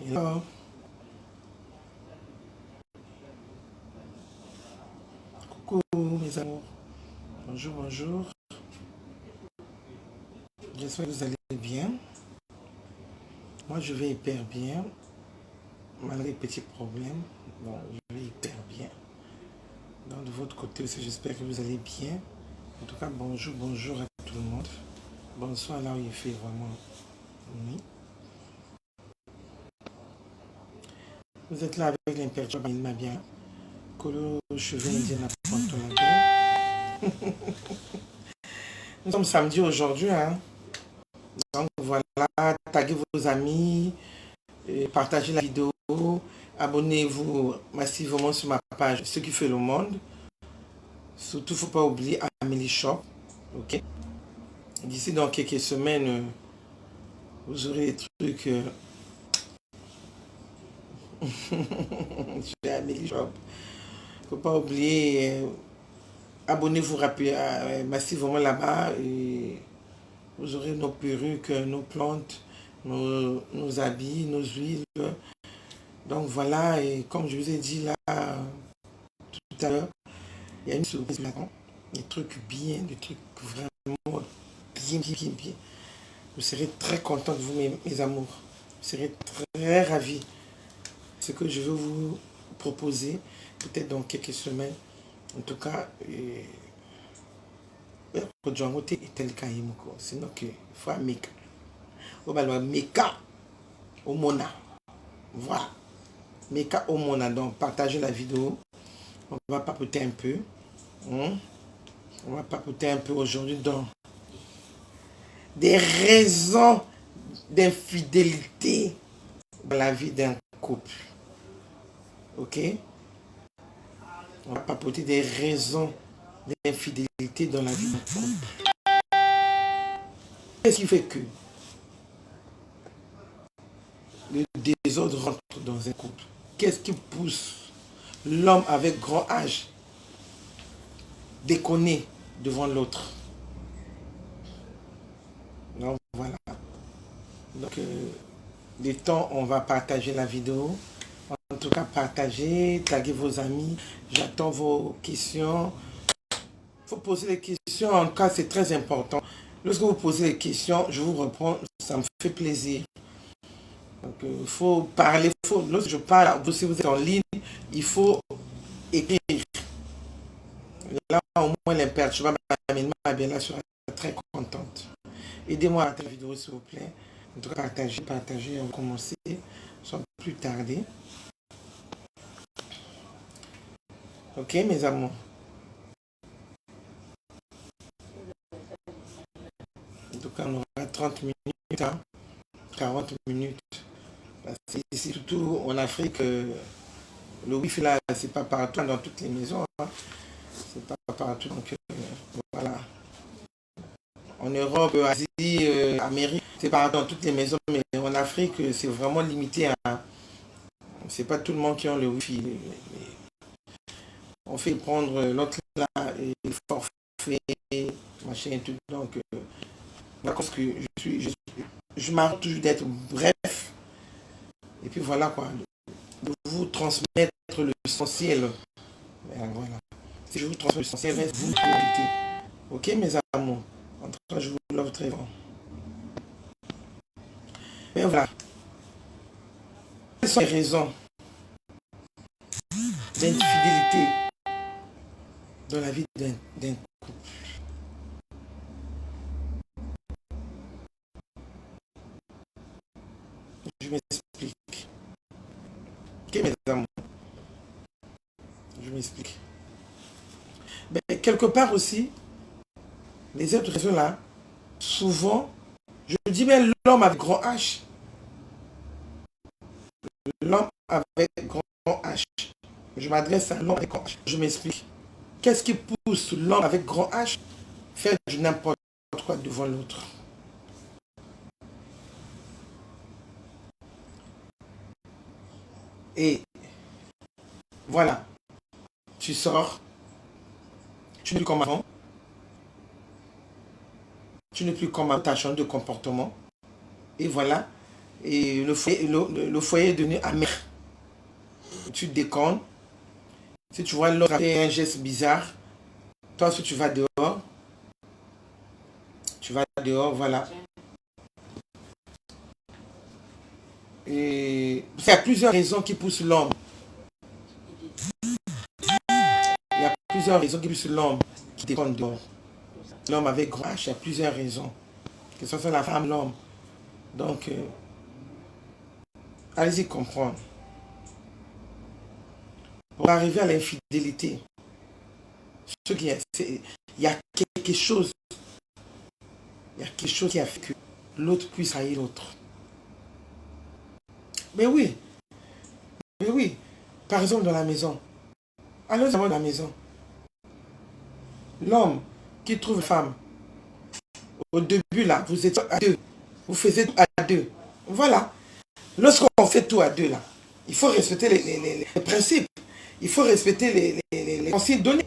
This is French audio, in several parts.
Hello. Coucou mes amours. Bonjour, bonjour. J'espère que vous allez bien. Moi, je vais hyper bien. Malgré les petits problèmes. Bon, je vais hyper bien. Donc, de votre côté aussi, j'espère que vous allez bien. En tout cas, bonjour, bonjour à tout le monde. Bonsoir là où il fait vraiment nuit. Vous êtes là avec l'imperturbable, il m'a bien. Colo, cheveux indien à Ponto. Nous sommes samedi aujourd'hui, hein. Donc voilà, taguez vos amis, partagez la vidéo, abonnez-vous massivement sur ma page Ce qui fait le monde. Surtout, il ne faut pas oublier Amélie Shop. Ok. D'ici dans quelques semaines, vous aurez des trucs chez Amélie Shop. Il ne faut pas oublier, abonnez-vous massivement là-bas et vous aurez nos perruques, nos plantes, nos habits, nos huiles. Donc voilà, et comme je vous ai dit là tout à l'heure, il y a une surprise là-dedans. Des trucs bien, des trucs vraiment bien, bien, bien, bien. Vous serez très content de vous, mes amours. Vous serez très ravis. Ce que je veux vous proposer, peut-être dans quelques semaines. En tout cas, sinon que faut Meka. Au balois Meka au Mona. Voilà. Meka au Mona. Donc, partagez la vidéo. On va papoter un peu. On va papoter un peu aujourd'hui dans des raisons d'infidélité dans la vie d'un couple. Ok? On va papoter des raisons d'infidélité dans la vie d'un couple. Qu'est-ce qui fait que le désordre rentre dans un couple? Qu'est-ce qui pousse l'homme avec grand âge déconner devant l'autre? Donc voilà. Donc des temps, on va partager la vidéo. En tout cas, partagez, taguez vos amis. J'attends vos questions. Il faut poser des questions. En tout cas, c'est très important. Lorsque vous posez des questions, je vous réponds. Ça me fait plaisir. Donc, il faut parler. Lorsque je parle, si vous êtes en ligne, il faut écrire. Là, au moins, l'imperturbable bien là, sera très contente. Aidez-moi à la vidéo, s'il vous plaît. En tout cas, partagez. On va commencer sans plus tarder. Ok, mes amours. En tout cas, on aura 30 minutes, hein, 40 minutes. Ici, surtout en Afrique, le wifi là, c'est pas partout dans toutes les maisons. Hein. C'est pas partout. Donc, voilà. En Europe, Asie, Amérique, c'est pas dans toutes les maisons. Mais en Afrique, c'est vraiment limité à. C'est pas tout le monde qui a le wifi. On fait prendre l'autre là et forfait, machin et tout. Donc, parce que je m'arrête toujours d'être bref. Et puis voilà quoi. De vous transmettre l'essentiel. Voilà. Si je vous transmets l'essentiel, vous profitez. Ok mes amours. En tout cas, je vous love très fort. Mais voilà. Quelles sont les raisons d'infidélité dans la vie d'un couple? Je m'explique. Ok mes amours. Je m'explique. Mais quelque part aussi, les autres raisons là, souvent, je dis bien l'homme avec grand H. L'homme avec grand H. Je m'adresse à l'homme avec grand H. Je m'explique. Qu'est-ce qui pousse l'homme avec grand H faire du n'importe quoi devant l'autre? Et voilà, tu sors, tu n'es plus comme avant, tu n'es plus comme avant, tu as changé de comportement. Et voilà, et le foyer est devenu amer. Tu déconnes. Si tu vois l'autre faire un geste bizarre, toi, si tu vas dehors, voilà. Et il y a plusieurs raisons qui poussent l'homme. Il y a plusieurs raisons qui poussent l'homme qui déconne dehors. L'homme avec grand H, il y a plusieurs raisons. Que ce soit la femme, l'homme. Donc, allez-y comprendre. Pour arriver à l'infidélité, il y a quelque chose. Il y a quelque chose qui a fait que l'autre puisse haïr l'autre. Mais oui. Par exemple, dans la maison. Allons dans la maison. L'homme qui trouve une femme. Au début, là, vous êtes à deux. Vous faisiez tout à deux. Voilà. Lorsqu'on fait tout à deux, là, il faut respecter les principes. Il faut respecter les consignes données.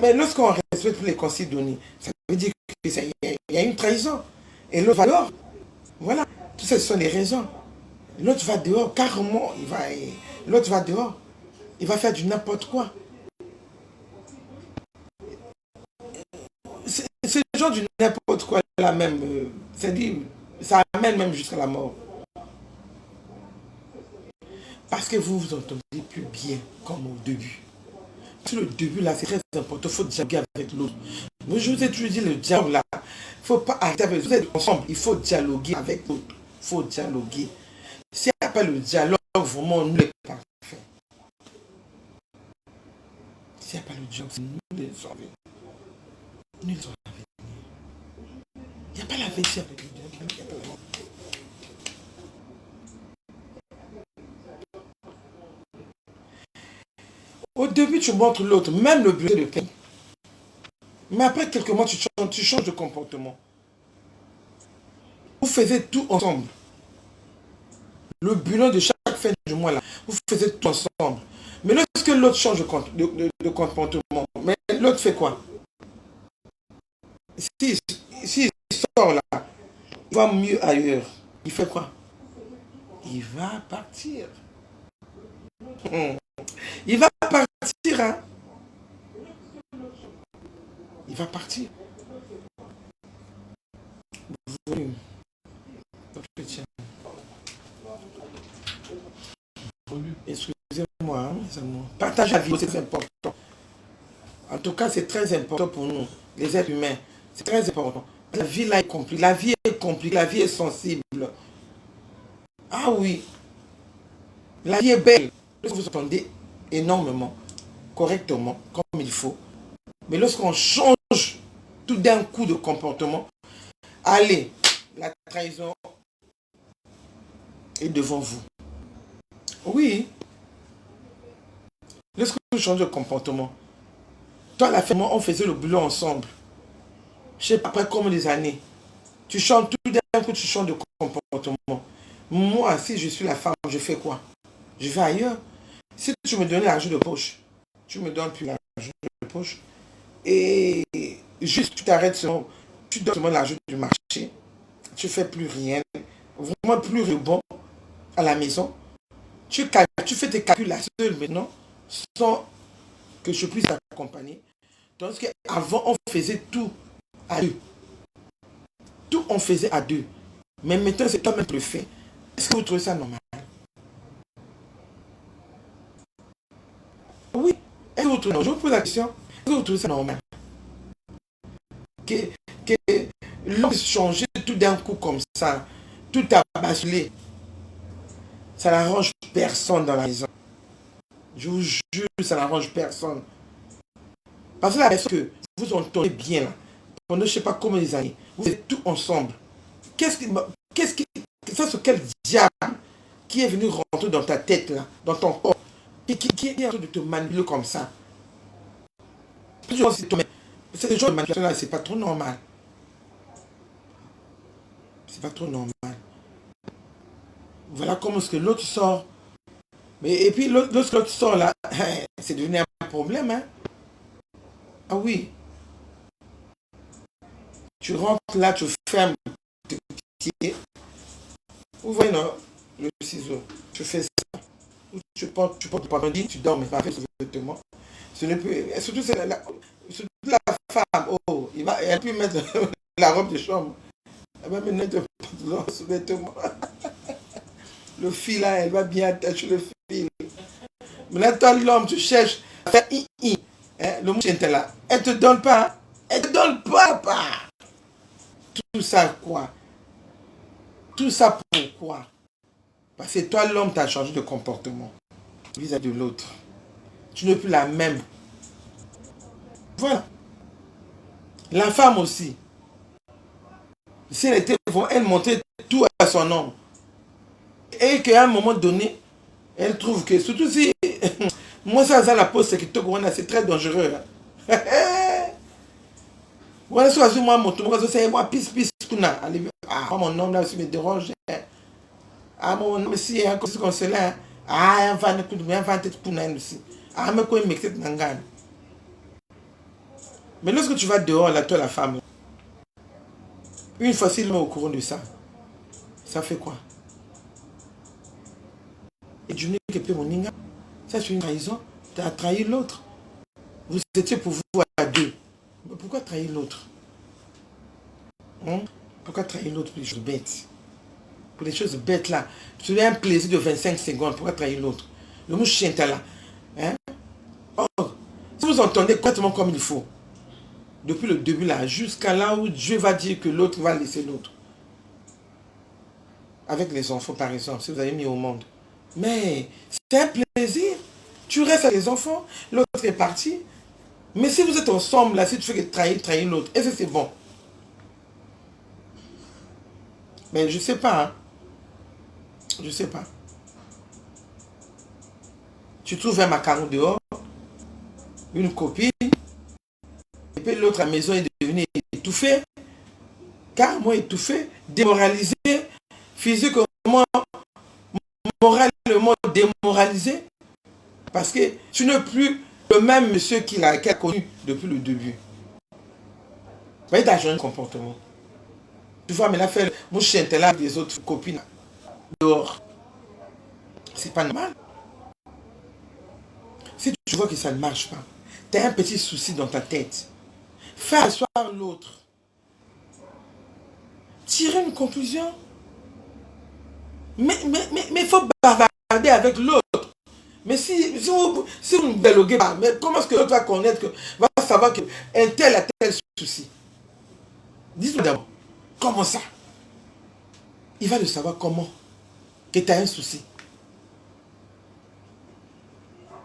Mais lorsqu'on respecte les consignes données, ça veut dire qu'il y a une trahison. Et l'autre va dehors. Voilà. Tout ça, ce sont les raisons. L'autre va dehors, carrément. L'autre va dehors. Il va faire du n'importe quoi. C'est le genre du n'importe quoi là même. C'est-à-dire, ça amène même jusqu'à la mort. Parce que vous vous entendez plus bien comme au début. Sur le début là, c'est très important. Il faut dialoguer avec l'autre. Moi, je vous ai toujours dit, le dialogue là, il ne faut pas arrêter avec vous êtes ensemble. Il faut dialoguer avec l'autre. Il faut dialoguer. S'il n'y a pas le dialogue, vraiment, nous les parfaits. S'il n'y a pas le dialogue, c'est nous les enlever. Nous les enlever. Il n'y a pas la vérité avec le dialogue. Au début, tu montres l'autre, même le but de paix. Mais après quelques mois, tu changes de comportement. Vous faisiez tout ensemble. Le bilan de chaque fin du mois, là, vous faisiez tout ensemble. Mais lorsque l'autre change de comportement, mais l'autre fait quoi? S'il sort là, il va mieux ailleurs. Il fait quoi? Il va partir. Il va partir, hein? Il va partir. Excusez-moi, hein, partage la vie, c'est important. En tout cas, c'est très important pour nous, les êtres humains. C'est très important. La vie là est compliquée. La vie est compliquée. La vie est sensible. Ah oui. La vie est belle. Vous entendez énormément, correctement, comme il faut. Mais lorsqu'on change tout d'un coup de comportement, allez, la trahison est devant vous. Oui. Lorsque vous changez de comportement, toi, la femme, on faisait le boulot ensemble. Je sais pas, après combien des années. Tu changes tout d'un coup, tu changes de comportement. Moi, si je suis la femme, je fais quoi? Je vais ailleurs. Si tu me donnais l'argent de poche, tu me donnes plus l'argent de poche. Et juste, tu t'arrêtes seulement, tu donnes seulement l'argent du marché. Tu fais plus rien. Vraiment plus rebond à la maison. Tu fais tes calculs là seul maintenant, sans que je puisse t'accompagner. Tandis qu'avant, on faisait tout à deux. Tout, on faisait à deux. Mais maintenant, c'est toi-même qui le fais. Est-ce que vous trouvez ça normal? Oui. Est-ce que vous trouvez, je vous pose la question. Est-ce que vous trouvez ça normal? Que l'homme change tout d'un coup comme ça. Tout a basculé. Ça n'arrange personne dans la maison. Je vous jure, ça n'arrange personne. Parce que la personne que vous entendez bien là, pendant je ne sais pas combien des années, vous êtes tous ensemble. Ça c'est quel diable qui est venu rentrer dans ta tête là, dans ton corps, qui est en train de te manipuler comme ça? Ce genre de manipulation là, c'est pas trop normal. C'est pas trop normal. Voilà comment est-ce que l'autre sort. Et puis lorsque l'autre sort là, c'est devenu un problème, hein. Ah oui. Tu rentres là, tu fermes tes pieds. Vous voyez, non, le ciseau, tu fais ça. Ou tu portes pendant 10, tu dors, mais pas avec ce vêtement. Ce n'est plus. Surtout, surtout la femme, oh, elle peut mettre la robe de chambre. Elle va mettre ce vêtement. Le fil là, elle va bien attacher le fil. Maintenant, toi, l'homme, tu cherches à faire i. Hein, le mouche est là. Elle te donne pas. Elle te donne pas. Tout ça, quoi? Tout ça pourquoi? Parce que toi, l'homme, tu as changé de comportement vis-à-vis de l'autre. Tu n'es plus la même. Voilà. La femme aussi. Si elle était, elle montrait tout à son homme. Et qu'à un moment donné, elle trouve que, surtout si, moi ça la pose, c'est très dangereux. Voilà, soit moi, moi, pisse, mon homme là aussi me dérange. Ah, mon homme, si, il y a un côté comme cela. Ah, il y a un tête pour nous aussi. Ah, mais quoi, il me mais lorsque tu vas dehors, là, toi, la femme, une fois s'il met au courant de ça, ça fait quoi? Et du nez que peut mon ninga, ça c'est une trahison. Tu as trahi l'autre. Vous étiez pour vous à deux. Mais pourquoi trahir l'autre? Pourquoi trahir l'autre pour les choses bêtes? Pour les choses bêtes là. Tu as un plaisir de 25 secondes. Pourquoi trahir l'autre? Le mouche chien là. Hein? Or, si vous entendez correctement comme il faut, depuis le début là, jusqu'à là où Dieu va dire que l'autre va laisser l'autre. Avec les enfants par exemple, si vous avez mis au monde. Mais c'est un plaisir. Tu restes avec les enfants, l'autre est parti. Mais si vous êtes ensemble là, si tu fais que trahir l'autre, est-ce que c'est bon? Mais je sais pas. Hein. Je sais pas. Tu trouves un macaron dehors, une copine, et puis l'autre à la maison est devenue étouffée, carrément étouffée, démoralisée, physiquement, moralement démoralisée, parce que tu n'es plus le même monsieur qu'il a connu depuis le début. Vous voyez, tu as changé de comportement. Tu vois, mais là, faire mon chien là avec des autres copines dehors. C'est pas normal. Si tu vois que ça ne marche pas, tu as un petit souci dans ta tête. Fais asseoir l'autre. Tirer une conclusion. Mais il faut bavarder avec l'autre. Mais si vous ne dialoguez pas, mais comment est-ce que l'autre va connaître, va savoir qu'un tel a tel souci? Dis-moi d'abord, comment ça? Il va le savoir comment que tu as un souci.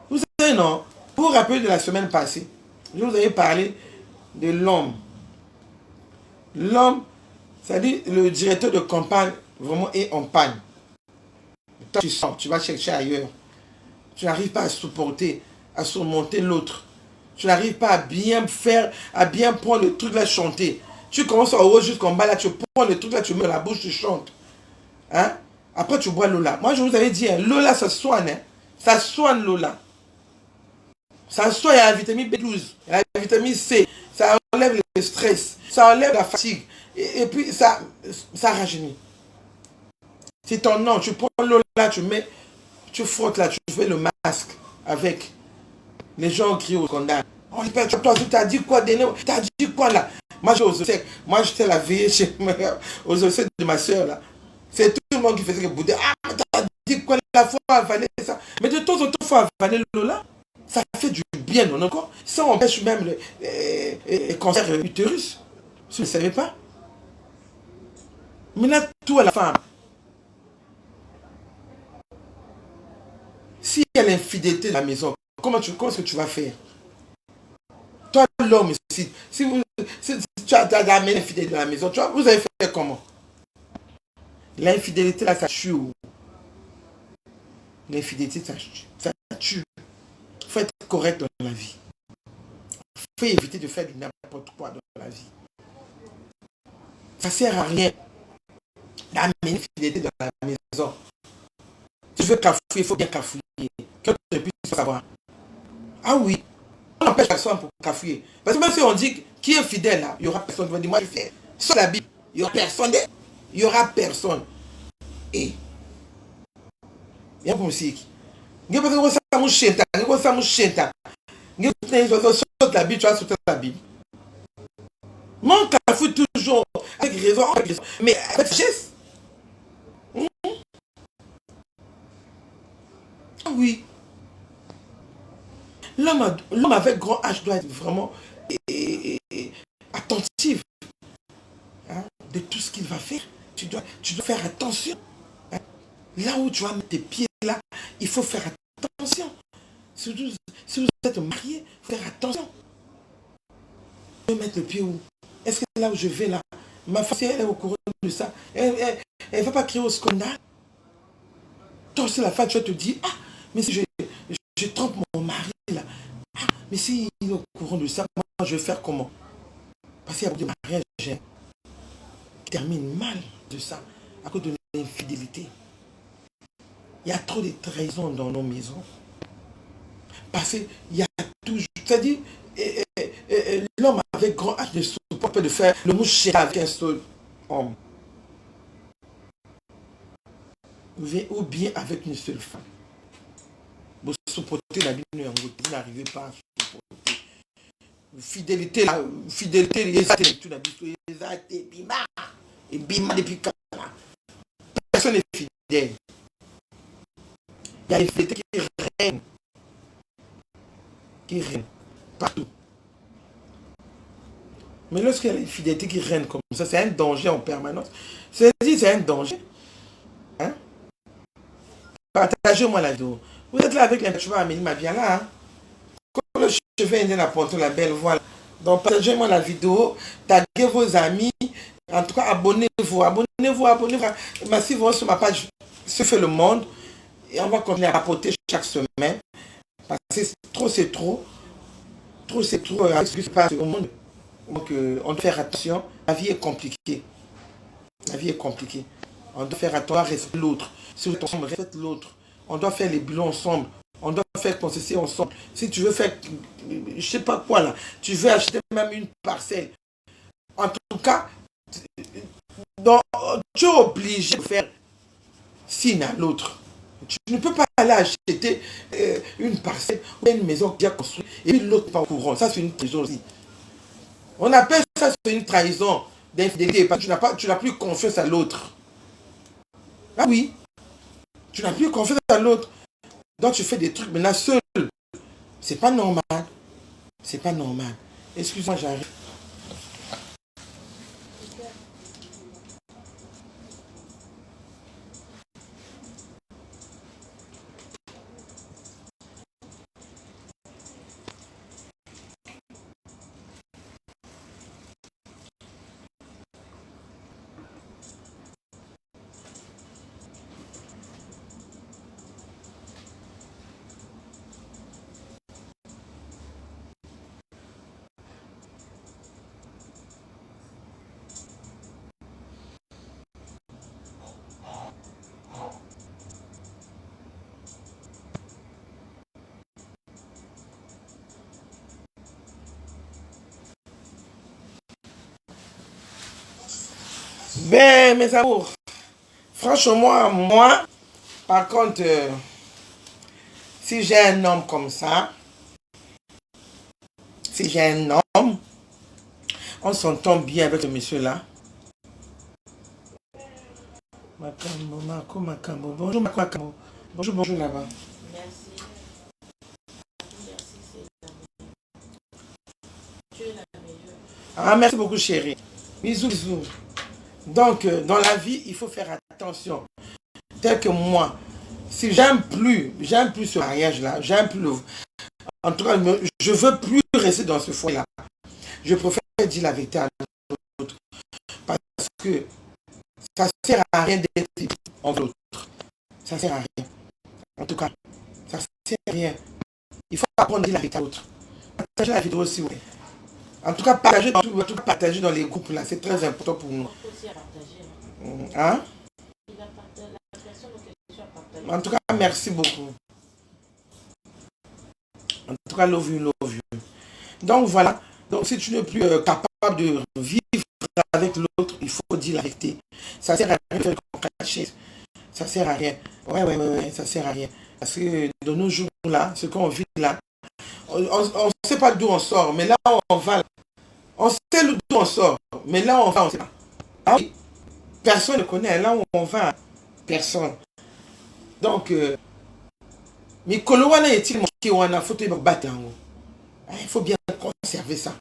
Vous savez, non? Vous vous rappelez de la semaine passée, je vous avais parlé de l'homme. L'homme, c'est-à-dire le directeur de campagne, vraiment est en panne. Toi, tu sors, tu vas chercher ailleurs. Tu n'arrives pas à supporter, à surmonter l'autre. Tu n'arrives pas à bien faire, à bien prendre le truc là, chanter. Tu commences en haut jusqu'en bas là, tu prends le truc là, tu mets dans la bouche, tu chantes. Hein? Après, tu bois l'eau-là. Moi, je vous avais dit, hein, l'eau-là, ça soigne. Hein? Ça soigne l'eau-là. Ça soigne, il y a la vitamine B12, il y a la vitamine C. Ça enlève le stress, ça enlève la fatigue. Et puis, ça rajeunit. C'est ton nom, tu prends l'eau là, tu mets, tu frottes là, tu fais le masque avec. Les gens crient au scandale. Oh, toi, tu t'as dit quoi, Denis? T'as dit quoi là? Moi, j'étais la veillée aux obsèques de ma soeur là. C'est tout le monde qui faisait que bouder. Ah, mais t'as dit quoi la fois avaler ça? Mais de temps en temps, il faut avaler l'eau là. Ça fait du bien dans notre corps. Ça empêche même le cancer utérus. Vous ne savez pas? Maintenant, toi, la femme, s'il y a l'infidélité dans la maison, comment est-ce que tu vas faire? Toi, l'homme, si tu as amené l'infidélité dans la maison, tu vois, vous allez faire comment? L'infidélité, là, ça tue. L'infidélité, ça tue. Il faut être correct dans la vie. Il faut éviter de faire du n'importe quoi dans la vie. Ça ne sert à rien d'amener l'infidélité dans la maison. Si tu veux cafouiller, il faut bien cafouiller. Que tu puisses savoir. Ah oui, on empêche personne pour cafouiller. Parce que même si on dit qui est fidèle là, il n'y aura personne qui va dire moi je fais. Sur la Bible, il n'y aura personne. Il n'y aura personne. Et il y a une musique. Il y a une musique. Il y a une musique. Il y a une musique. Mon cafou toujours avec raison, mais avec geste. Ah oui. L'homme avec grand H doit être vraiment attentif, hein, de tout ce qu'il va faire. Tu dois faire attention. Hein. Là où tu vas mettre tes pieds, là, il faut faire attention. Surtout si vous êtes marié, il faut faire attention. Je vais mettre le pied où? Est-ce que là où je vais là, ma femme, elle est au courant de ça, elle ne va pas crier au scandale. Toi aussi, la femme, tu vas te dire, ah, mais si je trompe mon mari là, ah, mais s'il est au courant de ça, moi je vais faire comment? Parce qu'il y a beaucoup de mariages qui terminent mal de ça, à cause de l'infidélité. Il y a trop de trahisons dans nos maisons. Parce qu'il y a toujours, c'est-à-dire, l'homme avec grand H ne supporte pas de faire le mouche avec un seul homme. Ou bien avec une seule femme. Vous supportez la vie, vous n'arrivez pas à supporter. Fidélité, et bima depuis quand personne n'est fidèle. Il y a une fidélité qui règne partout. Mais lorsqu'il y a une fidélité qui règne comme ça, c'est un danger en permanence. C'est un danger. Hein? Partagez-moi la vidéo. Vous êtes là avec l'interview Amélie Mabia là. Hein? Comme le cheveu indien apporte la belle voix. Donc partagez-moi la vidéo. Taguez vos amis. En tout cas, abonnez-vous. Abonnez-vous. Massivement sur ma page Se fait le monde. Et on va continuer à apporter chaque semaine. Parce que c'est trop. Trop, c'est trop. Avec ce qui se passe au monde. Donc, on doit faire attention. La vie est compliquée. On doit faire attention à respecter l'autre. Si vous ensemble, respecte l'autre. On doit faire les bilans ensemble. On doit faire concession ensemble. Si tu veux faire, je sais pas quoi là, tu veux acheter même une parcelle. En tout cas, tu es obligé de faire signe à l'autre. Tu ne peux pas aller acheter une parcelle ou une maison bien construite et puis l'autre pas au courant. Ça, c'est une trahison aussi. On appelle ça une trahison d'infidélité parce que tu n'as plus confiance à l'autre. Ah oui, tu n'as plus confiance à l'autre. Donc tu fais des trucs maintenant seul. C'est pas normal. Excuse-moi, j'arrive. Ben, mes amours, franchement, moi, par contre, si j'ai un homme comme ça, on s'entend bien avec ce monsieur-là. Macambo. Bonjour, Macambo. Bonjour là-bas. Merci. Tu es la meilleure. Ah, merci beaucoup, chérie. Bisous. Donc, dans la vie, il faut faire attention. Tel que moi, si j'aime plus ce mariage-là, en tout cas, je veux plus rester dans ce foyer-là. Je préfère dire la vérité à l'autre. Parce que ça sert à rien d'être envers l'autre. Ça sert à rien. En tout cas, ça sert à rien. Il faut apprendre à dire la vérité à l'autre. Partagez la vidéo aussi, oui. En tout cas, partagez dans les groupes là, c'est très important pour nous. Hein? En tout cas, merci beaucoup. En tout cas, love you. Donc voilà. Donc si tu n'es plus capable de vivre avec l'autre, il faut dire la vérité. Ça sert à rien de faire une chaise. ça sert à rien. Ouais, ça sert à rien. Parce que de nos jours là, ce qu'on vit là, on ne sait pas d'où on sort, mais là on va. On sait d'où on sort, mais là on va, on ne sait pas. Ah oui, personne ne connaît là où on va. Personne. Donc, Mikolo wana est-il qui wana faut te battre. Il faut bien conserver ça.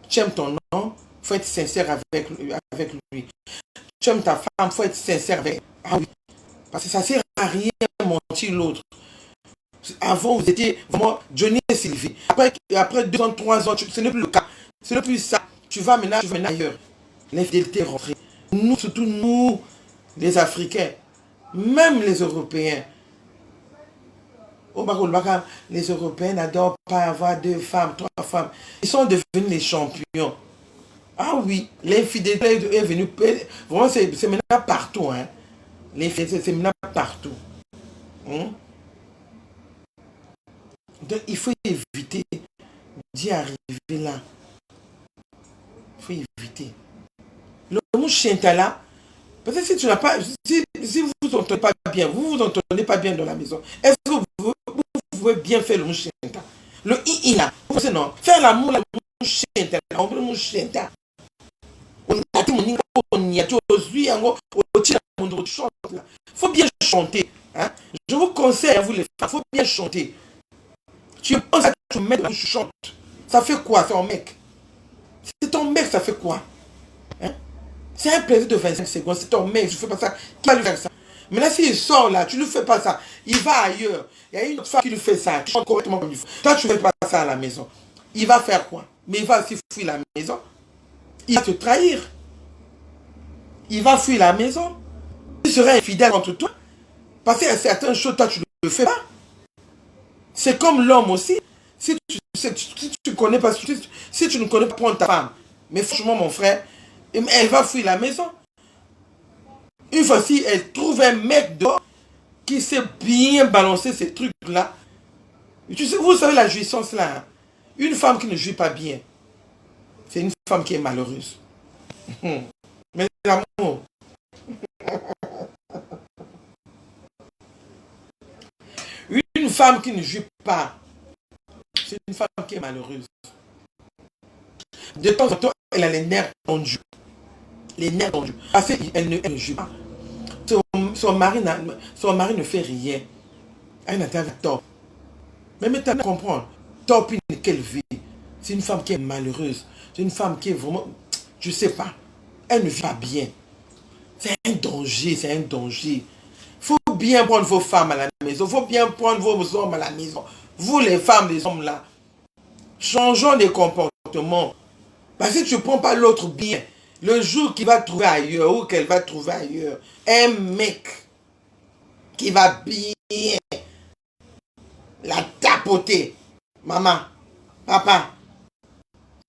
Tu aimes ton nom, il faut être sincère avec lui. Tu aimes ta femme, il faut être sincère avec. Ah oui. Parce que ça ne sert à rien de mentir l'autre. Avant, vous étiez vraiment Johnny et Sylvie. Après 2 ans, 3 ans, ce n'est plus le cas. Ce n'est plus ça. Tu vas maintenant ailleurs. L'infidélité est rentrée. Nous, surtout nous, les Africains, même les Européens. Les Européens n'adorent pas avoir 2 femmes, 3 femmes. Ils sont devenus les champions. Ah oui, l'infidélité est venue. Vraiment, c'est maintenant partout. Hein. L'infidélité, c'est maintenant partout. Donc, il faut éviter d'y arriver là. Il faut éviter. Le mot chenta là, peut-être si tu n'as pas. Si vous ne vous entendez pas bien, vous entendez pas bien dans la maison, est-ce que vous pouvez bien faire le mot chenta? Le i là, non. Faire l'amour, le mot chenta, on peut le mot chenta. Il faut bien chanter. Hein? Je vous conseille à vous les femmes, il faut bien chanter. Tu penses à ton mec, tu chantes. Ça fait quoi, c'est ton mec? C'est ton mec, ça fait quoi? Hein? C'est un plaisir de 25 secondes, c'est ton mec, je ne fais pas ça. Qui va lui faire ça? Mais là, s'il sort là, tu ne lui fais pas ça. Il va ailleurs. Il y a une autre femme qui lui fait ça. Tu chantes correctement comme il faut. Toi, tu ne fais pas ça à la maison. Il va faire quoi? Mais il va aussi fuir la maison. Il va te trahir. Il va fuir la maison. Il serait infidèle contre toi. Parce qu'il y a certaines choses, toi, tu ne le fais pas. C'est comme l'homme aussi. Si tu connais pas, si tu ne connais pas prendre ta femme, mais franchement, mon frère, elle va fuir la maison. Une fois si elle trouve un mec dehors qui sait bien balancer ces trucs-là, tu sais, vous savez la jouissance là. Hein? Une femme qui ne jouit pas bien, c'est une femme qui est malheureuse. Mais l'amour. Une femme qui ne jouit pas, c'est une femme qui est malheureuse. De temps en temps, elle a les nerfs tendus. Les nerfs tendus. Parce qu'elle ne joue pas. Son mari ne fait rien. Elle n'a pas tort. Mais maintenant, comprendre. Top qu'elle vit. C'est une femme qui est malheureuse. C'est une femme qui est vraiment. Je ne sais pas. Elle ne vit pas bien. C'est un danger, c'est un danger. Il faut bien prendre vos femmes à la maison. Il faut bien prendre vos hommes à la maison. Vous, les femmes, les hommes là. Changeons les comportements. Parce que tu ne prends pas l'autre bien. Le jour qu'il va trouver ailleurs ou qu'elle va trouver ailleurs, un mec qui va bien la tapoter. Maman, papa,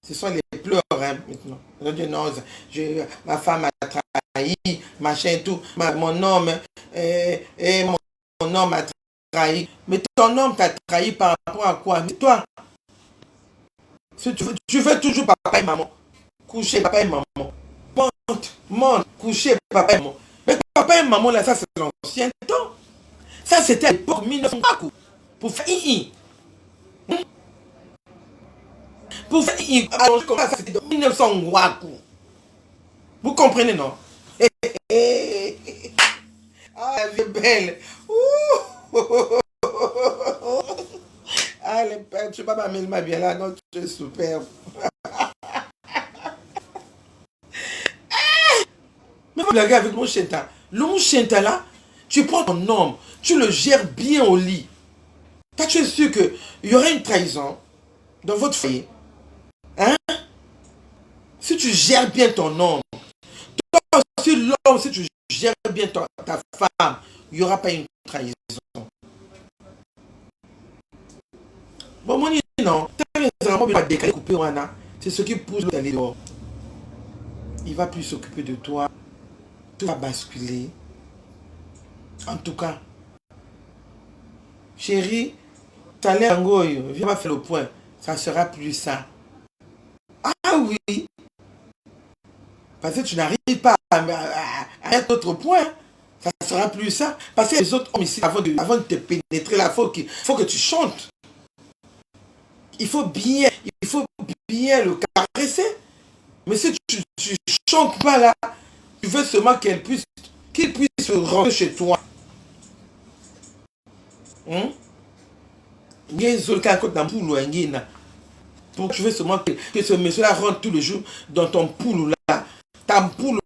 ce sont les pleurs hein, maintenant. Non, ma femme a trahi, machin et tout. Mon homme, mon homme a trahi. Mais ton homme t'a trahi par rapport à quoi? Mais toi, si tu veux toujours papa et maman. Coucher papa et maman. Monte, coucher papa et maman. Mais papa et maman, là, ça c'est l'ancien temps. Ça c'était à l'époque 1900. Pour faire pour faire allonger comme ça, c'était dans 1900. Vous comprenez, non? Ah, la vie est belle. Ah, les pères, tu ne peux pas m'aimer bien là, non, tu es superbe. Mais vous blaguez avec mon chenta. Le mon chenta là, tu prends ton homme, tu le gères bien au lit. Toi, tu es sûr qu'il y aura une trahison dans votre foyer. Hein? Si tu gères bien ton homme, toi aussi l'homme, si tu gères bien ta femme, il n'y aura pas une trahison. Bon, mon non, c'est ce qui pousse d'aller dehors. Il ne va plus s'occuper de toi. Tout va basculer. En tout cas, chérie, ça l'air ngoyo, viens pas faire le point. Ça sera plus ça. Ah oui. Parce que tu n'arrives pas un autre point. Ça ne sera plus ça. Parce que les autres hommes ici, avant de te pénétrer, il faut que tu chantes. Il faut bien le caresser. Mais si tu ne chantes pas là, tu veux seulement qu'il puisse rentrer chez toi. Donc tu veux seulement que ce monsieur-là rentre tous les jours dans ton poule là. Ta poule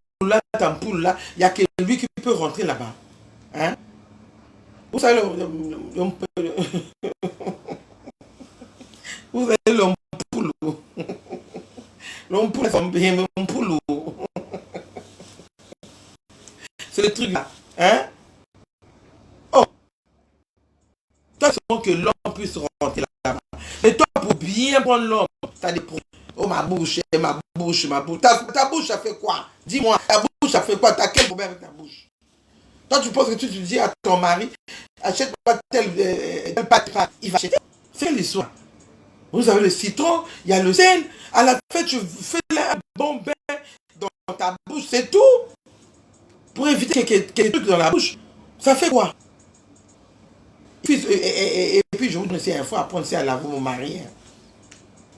là, il n'y a que lui qui peut rentrer là-bas. Hein? Vous savez, vous savez l'homme poule. L'homme poule. C'est le truc là. Hein? Oh! Toi, seulement que l'homme puisse rentrer là-bas. Et toi, pour bien prendre l'homme, tu as des problèmes. Oh, ma bouche. Ta bouche, ça fait quoi? Dis-moi, ta bouche, ça fait quoi? Tu as quel problème avec ta bouche? Toi, tu penses que tu dis à ton mari, achète pas tel pâte, il va acheter. C'est l'histoire. Vous avez le citron, il y a le sel. À la fin, tu fais un bon bain dans ta bouche, c'est tout. Pour éviter quelques trucs dans la bouche. Ça fait quoi? Et puis, je vous dis une fois, apprendre à laver mon mari. Hein.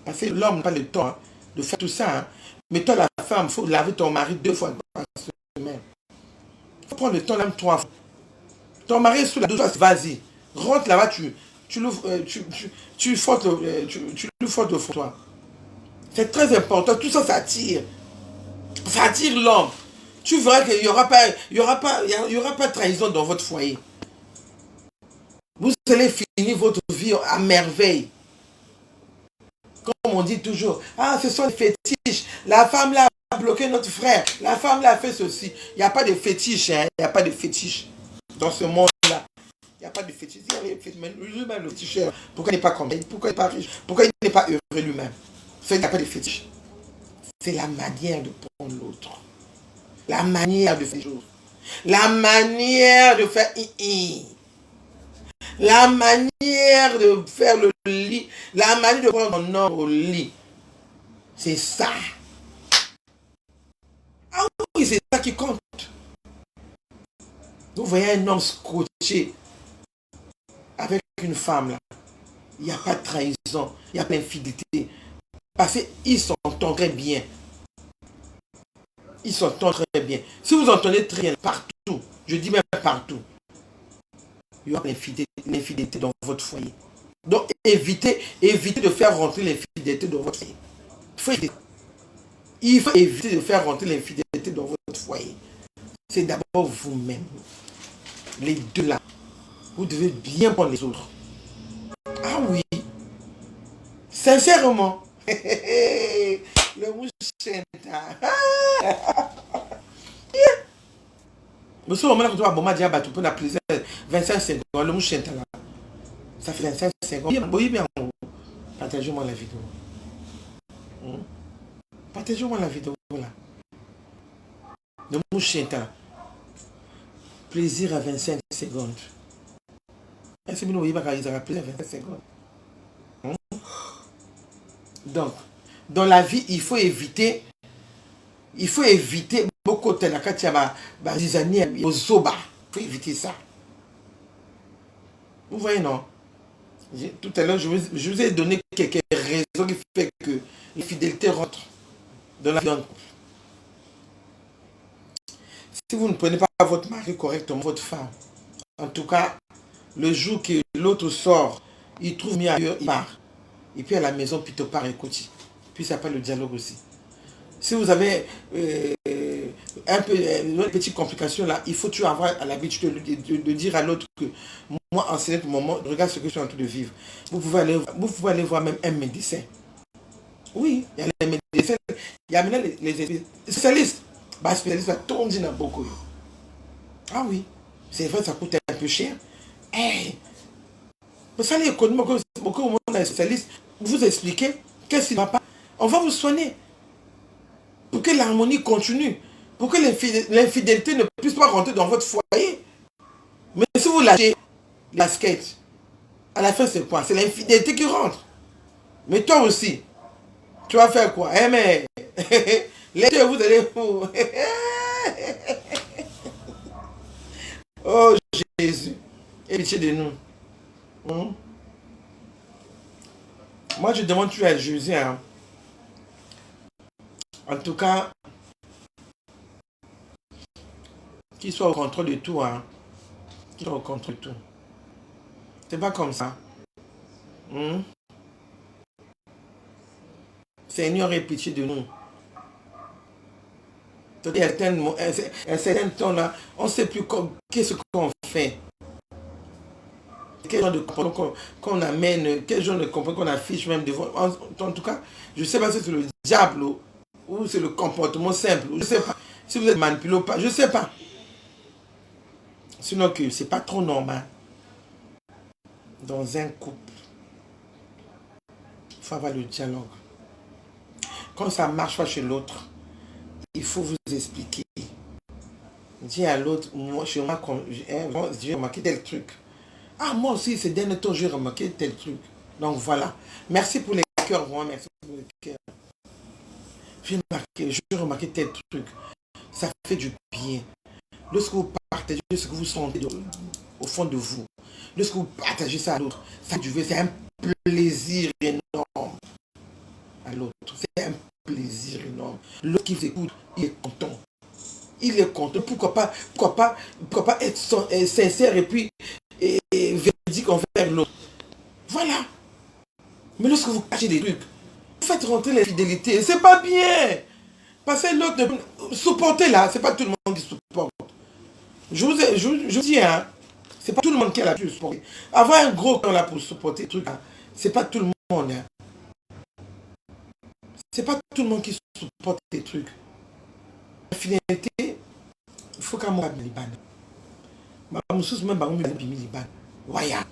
Parce que l'homme n'a pas le temps de faire tout ça. Hein. Mais toi, la femme, il faut laver ton mari 2 fois par semaine. Il faut prendre le temps, même 3 fois. Ton mari est sous la douche, vas-y. Rentre là-bas, tu lui frottes le fond, toi. C'est très important. Tout ça, ça attire. Ça attire l'homme. Tu verras qu'il n'y aura pas de trahison dans votre foyer. Vous allez finir votre vie à merveille. Comme on dit toujours, ah, ce sont les fétiches. La femme là a bloqué notre frère. La femme là a fait ceci. Il n'y a pas de fétiche. Hein? Il n'y a pas de fétiche. Dans ce monde-là. Il n'y a pas de fétiche. Il y a des fétiches. Mais lui-même, le féticheur, pourquoi il n'est pas comme elle? Pourquoi il n'est pas riche? Pourquoi il n'est pas heureux lui-même? Il n'y a pas de fétiche. C'est la manière de prendre l'autre. La manière de faire les choses. La manière de faire la manière de faire le lit. La manière de prendre un homme au lit. C'est ça. Ah oui, c'est ça qui compte. Vous voyez un homme scotché avec une femme là. Il n'y a pas de trahison. Il n'y a pas d'infidélité. Parce qu'ils s'entendent très bien. Ils s'entendent très bien. Si vous entendez très bien partout, je dis même partout, il y aura l'infidélité dans votre foyer. Donc évitez de faire rentrer l'infidélité dans votre foyer. Il faut éviter de faire rentrer l'infidélité dans votre foyer. C'est d'abord vous-même. Les deux là. Vous devez bien prendre les autres. Ah oui. Sincèrement. Le mouchenta. Mais ce moment-là, quand tu vas bon, tu peux l'appeler 25 secondes. Le mouchenta là. Ça fait 25 secondes. Bien, partagez-moi la vidéo. Partagez-moi la vidéo là. Le mouchenta. Plaisir à 25 secondes. Est-ce que vous voyez quand ils ont plaisir à 25 secondes? Donc, dans la vie, il faut éviter beaucoup de temps. Quand il y a des années au zoba, il faut éviter ça. Vous voyez, non? Tout à l'heure, je vous ai donné quelques raisons qui font que l'infidélité rentre dans la vie. Si vous ne prenez pas votre mari correctement, votre femme, en tout cas, le jour que l'autre sort, il trouve mieux ailleurs, il part. Et puis à la maison, puis tu pars écouter. Puis ça parle le dialogue aussi. Si vous avez une petite complication là, il faut tu avoir l'habitude de dire à l'autre que moi, en ce moment, regarde ce que je suis en train de vivre. Vous pouvez aller voir même un médecin. Oui, il y a les médecins, il y a maintenant les spécialistes. Les spécialistes, tout le monde dit beaucoup. Ah oui, c'est vrai, ça coûte un peu cher. Hey, vous allez économiquement, beaucoup au monde des spécialistes, vous expliquez qu'est-ce qui ne va pas. On va vous soigner. Pour que l'harmonie continue. Pour que l'infidélité ne puisse pas rentrer dans votre foyer. Mais si vous lâchez la skate, à la fin c'est quoi? C'est l'infidélité qui rentre. Mais toi aussi, tu vas faire quoi? Eh mais, les deux, vous allez vous... Oh Jésus, aie pitié de nous. Moi, je demande tu à Jésus. Hein. En tout cas, qu'il soit au contrôle de tout. Hein. Qu'il soit au contrôle de tout. C'est pas comme ça. Seigneur, aie pitié de nous. Il y a un certain temps là, on ne sait plus qu'est-ce qu'on fait. Quel genre de comportement qu'on amène, quel genre de comportement qu'on affiche même devant. En tout cas, je ne sais pas si c'est le diable ou c'est le comportement simple. Je ne sais pas. Si vous êtes manipulé ou pas, je ne sais pas. Sinon que ce n'est pas trop normal. Dans un couple, il faut avoir le dialogue. Quand ça ne marche pas chez l'autre, il faut vous expliquer. Dis à l'autre, moi, chez moi, j'ai remarqué tel truc. Ah, moi aussi, ces derniers temps, j'ai remarqué tel truc. Donc voilà. Merci pour les cœurs, moi, merci pour les cœurs. J'ai remarqué tel truc. Ça fait du bien. Lorsque vous partagez ce que vous sentez au fond de vous, lorsque vous partagez ça à l'autre, ça fait du bien. C'est un plaisir énorme à l'autre. C'est un plaisir énorme. L'autre qui vous écoute, il est content. Il est content. Pourquoi pas être sincère et puis véridique envers l'autre. Voilà. Mais lorsque vous cachez des trucs, vous faites rentrer l'infidélité. C'est pas bien. Parce que l'autre, supporter là, c'est pas tout le monde qui supporte. Je vous dis, hein, c'est pas tout le monde qui a la pu supporter. Avoir un gros cœur là pour supporter des trucs, hein, c'est pas tout le monde. Hein. C'est pas tout le monde qui supporte des trucs. La finalité, il faut qu'un mot à Liban. Ma musus même ba mi Liban. Waya.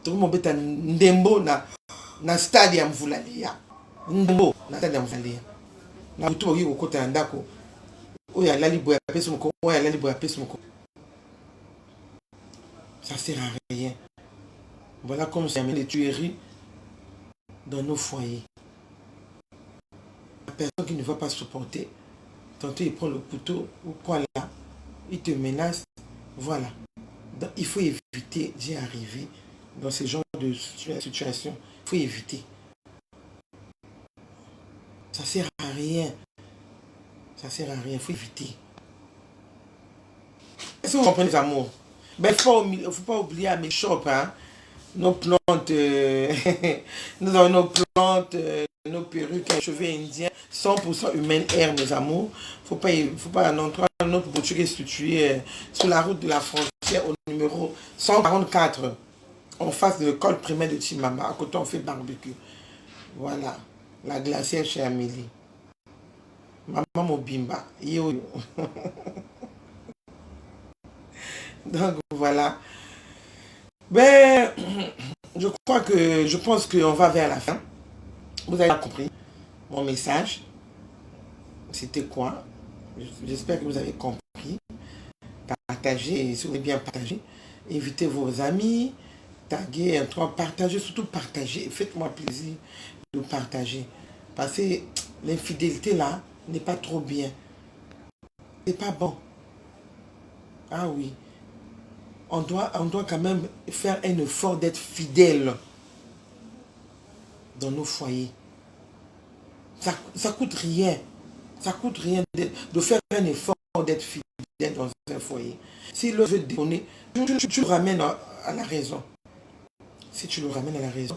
Tout mo beta ndembo na stadium vulalia. Ndembo na stadium vulalia. Na butu ogi okota ndako. Oya lali boya pesi moko, oya lali boya pesi moko. Ça sert à rien. Voilà comme ça amène les tueries dans nos foyers. La personne qui ne va pas supporter, tantôt il prend le couteau ou quoi là, il te menace. Voilà. Donc, il faut éviter d'y arriver dans ce genre de situation. Il faut éviter. Ça ne sert à rien. Ça ne sert à rien. Il faut éviter. Est-ce que vous comprenez les amours? Ben, il ne faut pas oublier à mes shops, hein, nos plantes, nous avons nos plantes, nos perruques, un cheveu indien, 100% humaine air, mes amours. Il ne faut pas entrer dans notre boutique est située sur la route de la frontière au numéro 144, en face de l'école primaire de Chimama. À côté, on fait barbecue. Voilà, la glacière chez Amélie. Maman Mobimba. Yo. Donc voilà. Ben, je pense qu'on va vers la fin. Vous avez compris mon message. C'était quoi? J'espère que vous avez compris. Partagez, si vous voulez bien partager. Invitez vos amis. Taguez, partagez, surtout partagez. Faites-moi plaisir de partager. Parce que l'infidélité là n'est pas trop bien. C'est pas bon. Ah oui. On doit quand même faire un effort d'être fidèle dans nos foyers. Ça coûte rien. Ça coûte rien de faire un effort d'être fidèle dans un foyer. Si l'autre veut déconner, tu le ramènes à la raison. Si tu le ramènes à la raison,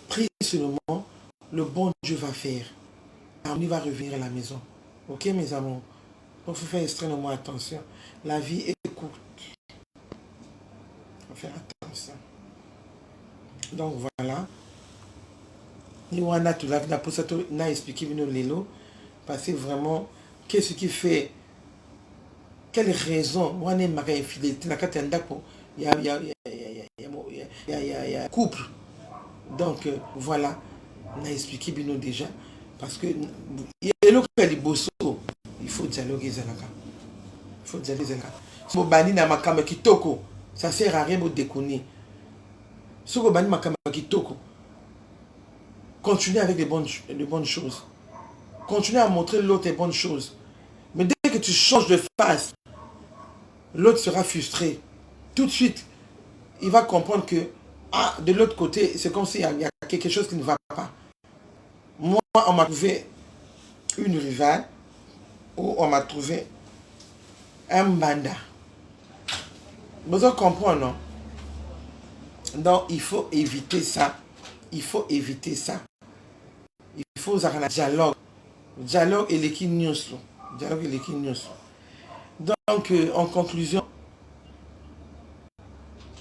prie seulement, le bon Dieu va faire. On va revenir à la maison. Ok mes amours? Donc il faut faire extrêmement attention. La vie est courte. Faire attention. Donc voilà. Nous on a tout là, on a expliqué nous l'élo, parce que vraiment, qu'est-ce qui fait, quelle raison, on est marié infidélité, il y a couple. Donc voilà, on a expliqué nous déjà, parce que il faut dialoguer Zalaka. Il faut dialoguer Zalaka. Si vous bani na makama kitoko, ça sert à rien de déconner. Si vous bani makama kitoko, continuez avec les bonnes choses. Continuez à montrer l'autre les bonnes choses. Mais dès que tu changes de face, l'autre sera frustré. Tout de suite, il va comprendre que de l'autre côté, c'est comme s'il y a quelque chose qui ne va pas. Moi, on m'a trouvé une rivale ou on m'a trouvé un banda. Vous comprenez, non? Donc, il faut éviter ça. Il faut éviter ça. Il faut avoir un dialogue. Dialogue et l'équipe news. Dialogue et l'équipe news. Donc, en conclusion,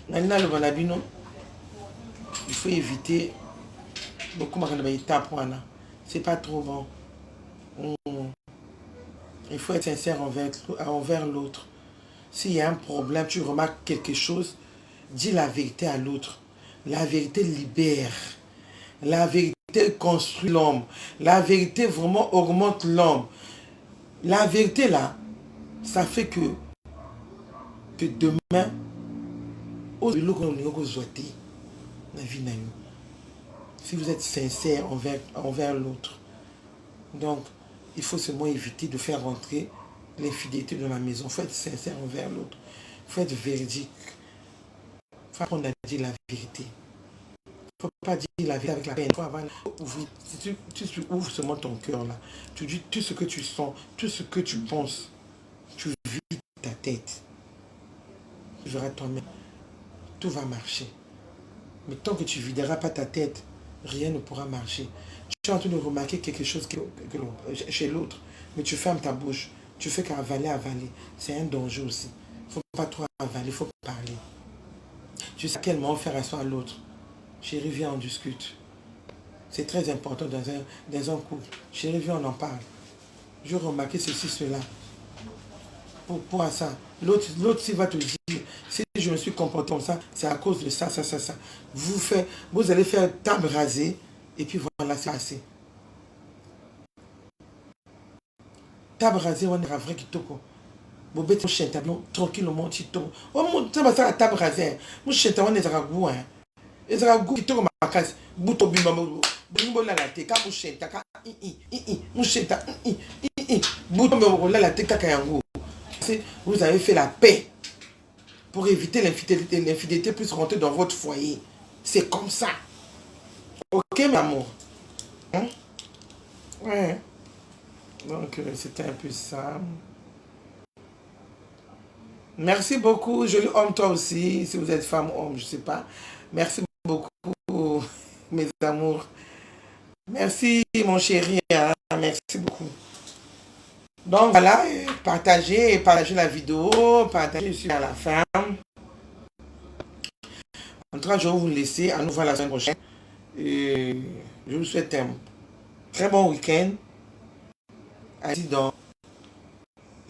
maintenant, le bonabino, il faut éviter beaucoup d'étapes. C'est pas trop bon. Il faut être sincère envers l'autre. S'il y a un problème, tu remarques quelque chose, dis la vérité à l'autre. La vérité libère. La vérité construit l'homme. La vérité vraiment augmente l'homme. La vérité là, ça fait que demain, si vous êtes sincère envers l'autre, donc il faut seulement éviter de faire rentrer l'infidélité dans la maison. Il faut être sincère envers l'autre. Il faut être véridique. Il faut apprendre à dire la vérité. Il ne faut pas dire la vérité avec la peine. Si tu ouvres seulement ton cœur là, tu dis tout ce que tu sens, tout ce que tu penses, tu vides ta tête. Tu verras toi-même. Tout va marcher. Mais tant que tu ne videras pas ta tête, rien ne pourra marcher. Tu es en train de remarquer quelque chose chez l'autre, mais tu fermes ta bouche. Tu fais qu'avaler. C'est un danger aussi. Il ne faut pas trop avaler, il faut parler. Tu sais à quel moment faire asseoir l'autre. Chérie, viens, on discute. C'est très important dans un couple. Chérie, viens, on en parle. Je remarqué ceci, cela. Pour ça. L'autre, s'il va te dire, si je me suis comporté comme ça, c'est à cause de ça. Vous allez faire table rasée, et puis voilà, c'est assez. Table rasée, on est à vrai qui toko. Vous bêtez mon chien, tranquillement, tu toko. Oh, mon table rasée. Mon chien, on est à goût, hein. Et ça va goût qui toko ma casse. Bouto bimba, bimbo la tête, mon chien, mon chien, bouto la tête, kakayangou. Vous avez fait la paix pour éviter l'infidélité. L'infidélité puisse rentrer dans votre foyer. C'est comme ça. Ok, mon amour? Hein? Ouais. Donc, c'était un peu ça. Merci beaucoup. Joli homme, toi aussi. Si vous êtes femme ou homme, je ne sais pas. Merci beaucoup, mes amours. Merci, mon chéri. Hein? Merci beaucoup. Donc voilà, partagez la vidéo, partagez ici à la fin. En tout cas, je vais vous laisser. À nous voir la semaine prochaine. Et je vous souhaite un très bon week-end. Ainsi dans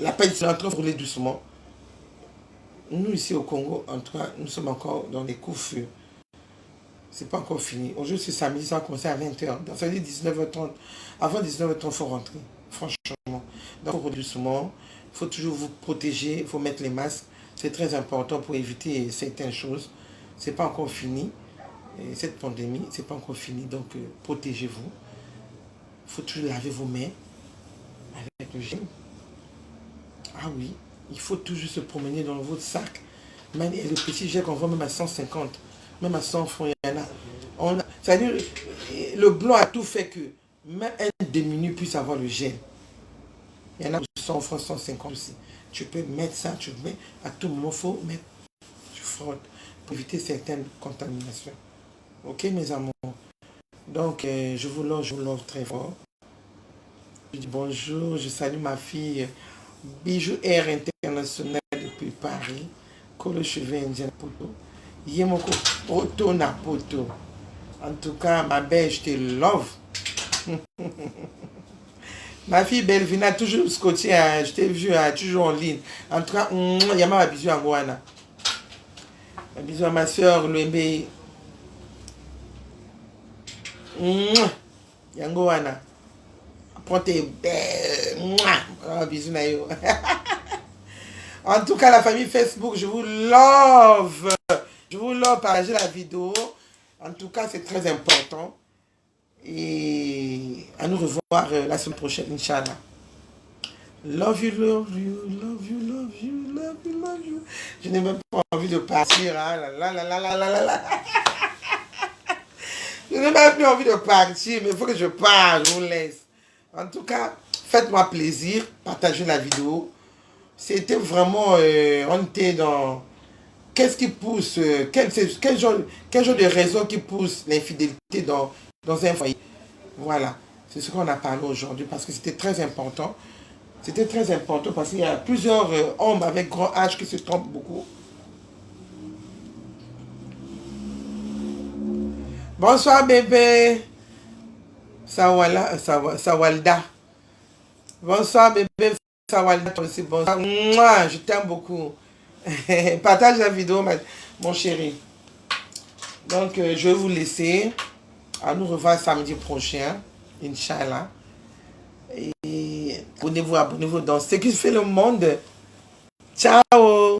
la paix est en train de rouler doucement. Nous ici au Congo, en tout cas, nous sommes encore dans les coups-feux. C'est pas encore fini. Aujourd'hui, c'est samedi, ça va commencer à 20h. Donc ça veut dire 19h30. Avant 19h30, il faut rentrer. Franchement. Donc, il faut doucement. Il faut toujours vous protéger. Il faut mettre les masques. C'est très important pour éviter certaines choses. C'est pas encore fini. Et cette pandémie, c'est pas encore fini. Donc, protégez-vous. Il faut toujours laver vos mains avec le gel. Ah oui. Il faut toujours se promener dans votre sac. Même le petit gel qu'on vend même à 150. Même à 100 francs, il y en a. C'est-à-dire, le blanc a tout fait que même un demi-nu puisse avoir le gel. Il y en a pour 100 francs, 150 aussi. Tu peux mettre ça, tu mets à tout moment, il faut mettre, tu frottes pour éviter certaines contaminations. Ok, mes amours? Donc, je vous love très fort. Je dis bonjour, je salue ma fille Bijou Air International depuis Paris. Colo cheveux indien poto. Yemoko poto na poto. En tout cas, ma belle, je te love. Ma fille Belvina, toujours scotché, je t'ai vu, toujours en ligne. En tout cas, il y a ma bisou à Goana. Un bisou à ma soeur, Louembe. Yangoana. Prends tes belles. Un bisou na yo. En tout cas, la famille Facebook, je vous love. Je vous love, partagez la vidéo. En tout cas, c'est très important. Et à nous revoir la semaine prochaine, Inch'Allah. Love you, love you, love you, love you, love you, love you. Je n'ai même pas envie de partir. Ah là là là là là là là là. Je n'ai même plus envie de partir, mais il faut que je parte, je vous laisse. En tout cas, faites-moi plaisir, partagez la vidéo. C'était vraiment, on était dans... Qu'est-ce qui pousse, quel genre de raison qui pousse l'infidélité dans un foyer? Voilà, c'est ce qu'on a parlé aujourd'hui parce que c'était très important. C'était très important parce qu'il y a plusieurs hommes avec grand H qui se trompent beaucoup. Bonsoir bébé. Sawalda. Bonsoir bébé Sawalda aussi. Bonsoir. Mouah, je t'aime beaucoup. Partage la vidéo mon chéri. Donc je vais vous laisser. À nous revoir samedi prochain. Inch'Allah. Et abonnez-vous dans ce qui fait le monde. Ciao.